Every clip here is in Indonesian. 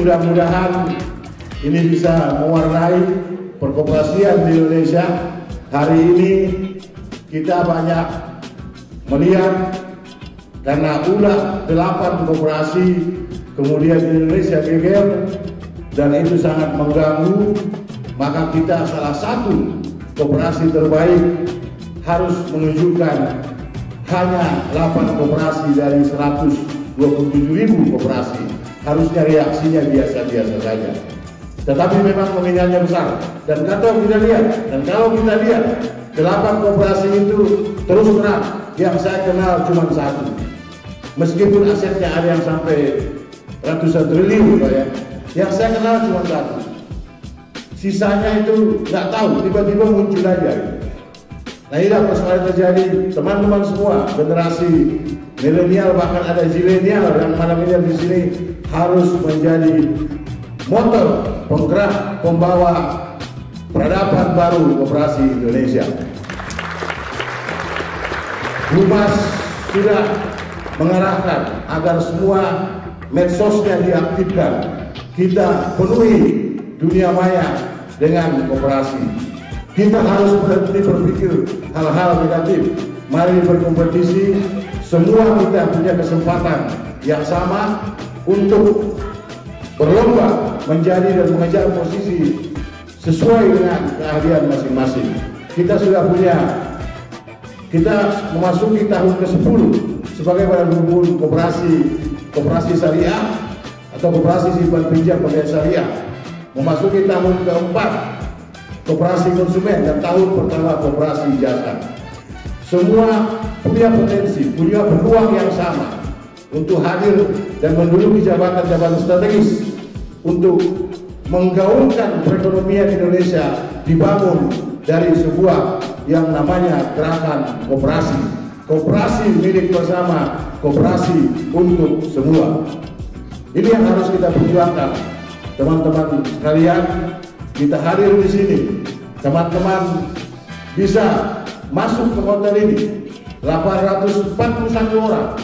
mudah-mudahan ini bisa mewarnai perkoperasian di Indonesia. Hari ini kita banyak melihat karena ulah 8 koperasi kemudian di Indonesia geger dan itu sangat mengganggu, maka kita salah satu koperasi terbaik harus menunjukkan hanya 8 koperasi dari 127.000 koperasi. Harusnya reaksinya biasa-biasa saja. Tetapi memang nominalnya besar. Dan kalau kita lihat 8 koperasi itu terus terang yang saya kenal cuma satu. Meskipun asetnya ada yang sampai ratusan triliun, Pak, ya. Yang saya kenal cuma satu. Sisanya itu nggak tahu, tiba-tiba muncul aja. Nah, inilah persoalan terjadi, teman-teman semua, generasi milenial bahkan ada zilenial yang malam ini di sini harus menjadi motor, penggerak, pembawa peradaban baru koperasi Indonesia. Humas sudah mengarahkan agar semua medsosnya diaktifkan. Kita penuhi dunia maya dengan koperasi. Kita harus berhenti berpikir hal-hal negatif. Mari berkompetisi. Semua kita punya kesempatan yang sama untuk berlomba menjadi dan mengejar posisi sesuai dengan keahlian masing-masing. Kita memasuki tahun ke-10 sebagai badan hukum koperasi syariah atau koperasi simpan pinjam pembiayaan syariah, memasuki tahun ke-4 koperasi konsumen dan tahun pertama koperasi jasa. Semua punya potensi, punya peluang yang sama untuk hadir dan menduduki jabatan-jabatan strategis untuk menggaungkan perekonomian Indonesia dibangun dari sebuah yang namanya gerakan koperasi. Koperasi milik bersama, koperasi untuk semua. Ini yang harus kita perjuangkan, teman-teman sekalian. Kita hadir di sini, teman-teman bisa masuk ke hotel ini, 841 orang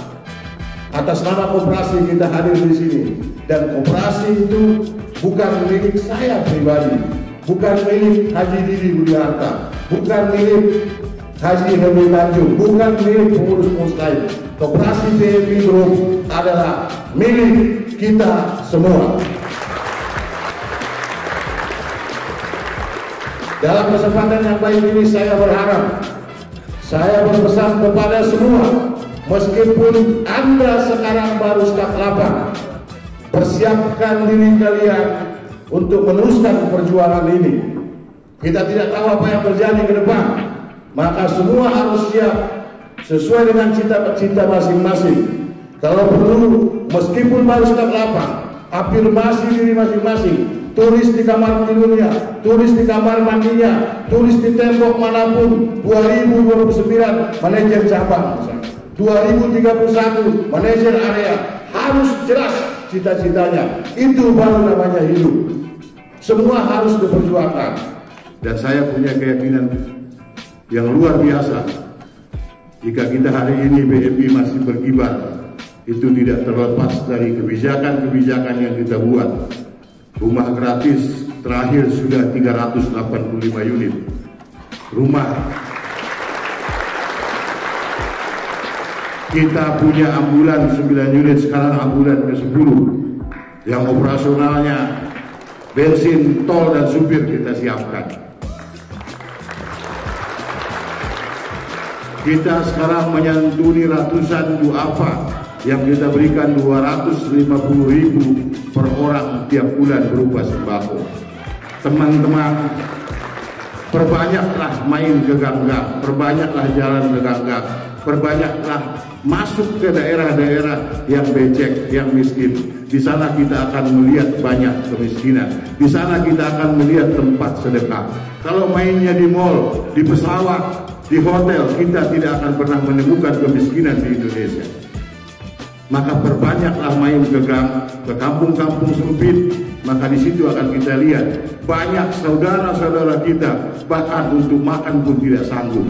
atas nama koperasi kita hadir di sini. Dan koperasi itu bukan milik saya pribadi, bukan milik Haji Didi Budiarta, bukan milik Haji Hemi Tanjung, bukan milik pengurus lain. Koperasi BNI Group adalah milik kita semua. Dalam kesempatan yang baik ini saya berpesan kepada semua, meskipun Anda sekarang baru staf lapak, persiapkan diri kalian untuk meneruskan perjuangan ini. Kita tidak tahu apa yang terjadi ke depan, maka semua harus siap sesuai dengan cita-cita masing-masing. Kalau perlu, meskipun baru staf lapak, afirmasi diri masing-masing. Tulis di kamar tidurnya, tulis di kamar mandinya, tulis di tembok manapun. 2029 manajer cabang, 2031 manajer area, harus jelas cita-citanya. Itu baru namanya hidup. Semua harus diperjuangkan. Dan saya punya keyakinan yang luar biasa. Jika kita hari ini BNI masih berkibar, itu tidak terlepas dari kebijakan-kebijakan yang kita buat. Rumah gratis terakhir sudah 385 unit. Rumah. Kita punya ambulan 9 unit, sekarang ambulan ke-10. Yang operasionalnya bensin, tol, dan supir kita siapkan. Kita sekarang menyantuni ratusan duafa yang kita berikan 250.000 per orang tiap bulan berupa sembako. Teman-teman, perbanyaklah main ke gang-gang, perbanyaklah jalan ke gang-gang, perbanyaklah masuk ke daerah-daerah yang becek, yang miskin. Di sana kita akan melihat banyak kemiskinan. Di sana kita akan melihat tempat sedekah. Kalau mainnya di mal, di pesawat, di hotel, kita tidak akan pernah menemukan kemiskinan di Indonesia. Maka perbanyaklah main ke gang, ke kampung-kampung sempit, maka di situ akan kita lihat banyak saudara-saudara kita bahkan untuk makan pun tidak sanggup.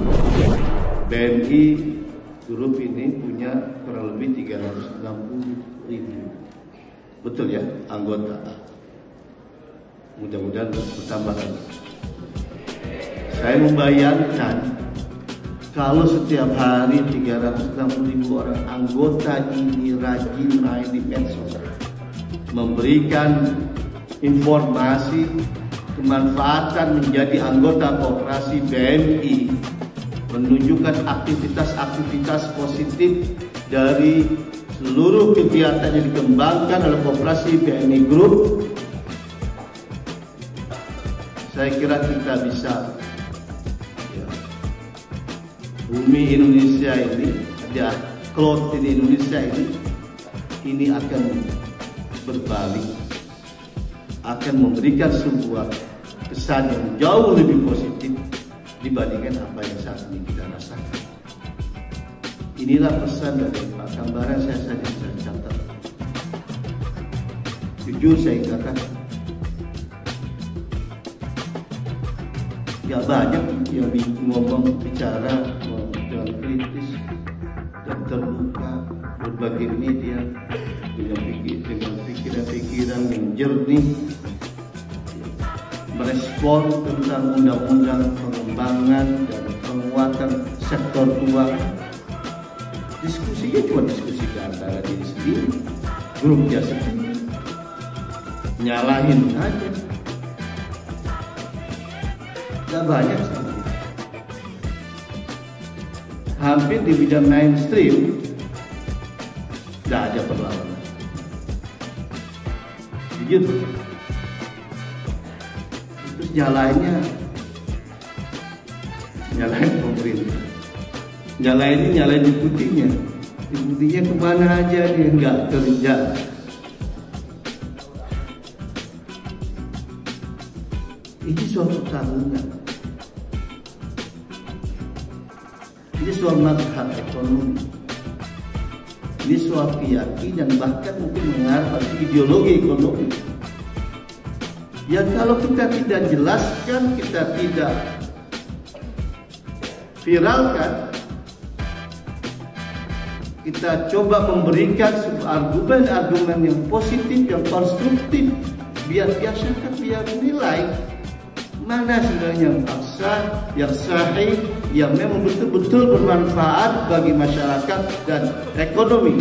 BNI Group ini punya kurang lebih 360.000, betul ya, anggota. mudah-mudahan bertambah lagi. Saya membayangkan kalau setiap hari 360.000 orang anggota ini rajin main di medsos, memberikan informasi kemanfaatan menjadi anggota koperasi BNI, menunjukkan aktivitas-aktivitas positif dari seluruh kegiatan yang dikembangkan oleh koperasi BNI Group. Saya kira kita bisa, ya, bumi Indonesia ini, ya, cloud di Indonesia ini akan berbalik, akan memberikan sebuah kesan yang jauh lebih positif dibandingkan apa yang saat ini kita rasakan. Inilah pesan dari Pak Kambara, saya catat. Jujur saya katakan, gak banyak yang ngomong, bicara dengan kritis dan terbuka, berbagai media dengan pikiran-pikiran yang jernih, merespon tentang undang-undang pengembangan dan penguatan sektor keuangan. Diskusinya cuma diskusi antara diri sendiri, grupnya sendiri, nyalahin aja. Gak banyak sekali. Hampir di bidang mainstream gak ada perlawanan. Jujur. Terus nyalain pemerintah. Nyalain deputinya. Deputinya kemana aja dia nggak kerja. Ini suatu tahunan. Ini suatu masalah ekonomi. Ini suatu keyakinan, bahkan mungkin mengarah pada ideologi ekonomi. Yang kalau kita tidak jelaskan, kita tidak viralkan, kita coba memberikan argumen-argumen yang positif, yang konstruktif, biar masyarakat biar menilai mana sebenarnya yang absah, yang sahih, yang memang betul-betul bermanfaat bagi masyarakat dan ekonomi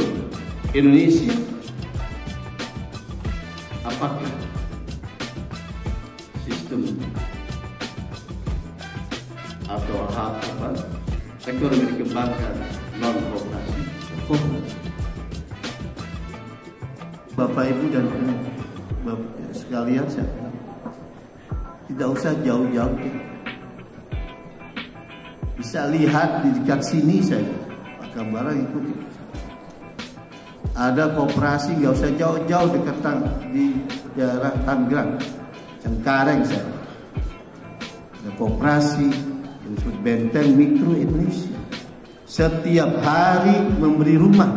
Indonesia. Apakah sistem atau ekonomi dikembangkan non koperasi? Bapak Ibu dan sekalian, saya tidak usah jauh-jauh, bisa lihat di dekat sini saja. Pak Kambara ikuti. Ada koperasi, nggak usah jauh-jauh, dekat di daerah Tangerang, Cengkareng saya. Ada koperasi yang disebut Benteng Mikro Indonesia. Setiap hari memberi rumah,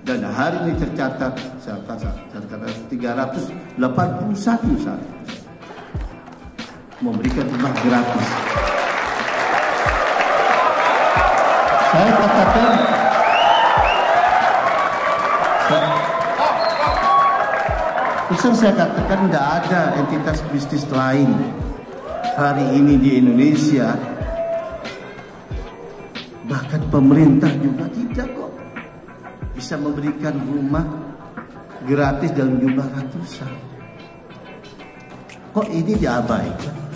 dan hari ini tercatat 381 saat memberikan rumah gratis. Saya katakan, saya katakan tidak ada entitas bisnis lain hari ini di Indonesia, bahkan pemerintah juga tidak kok, bisa memberikan rumah gratis dalam jumlah ratusan. Kok ini diabaikan?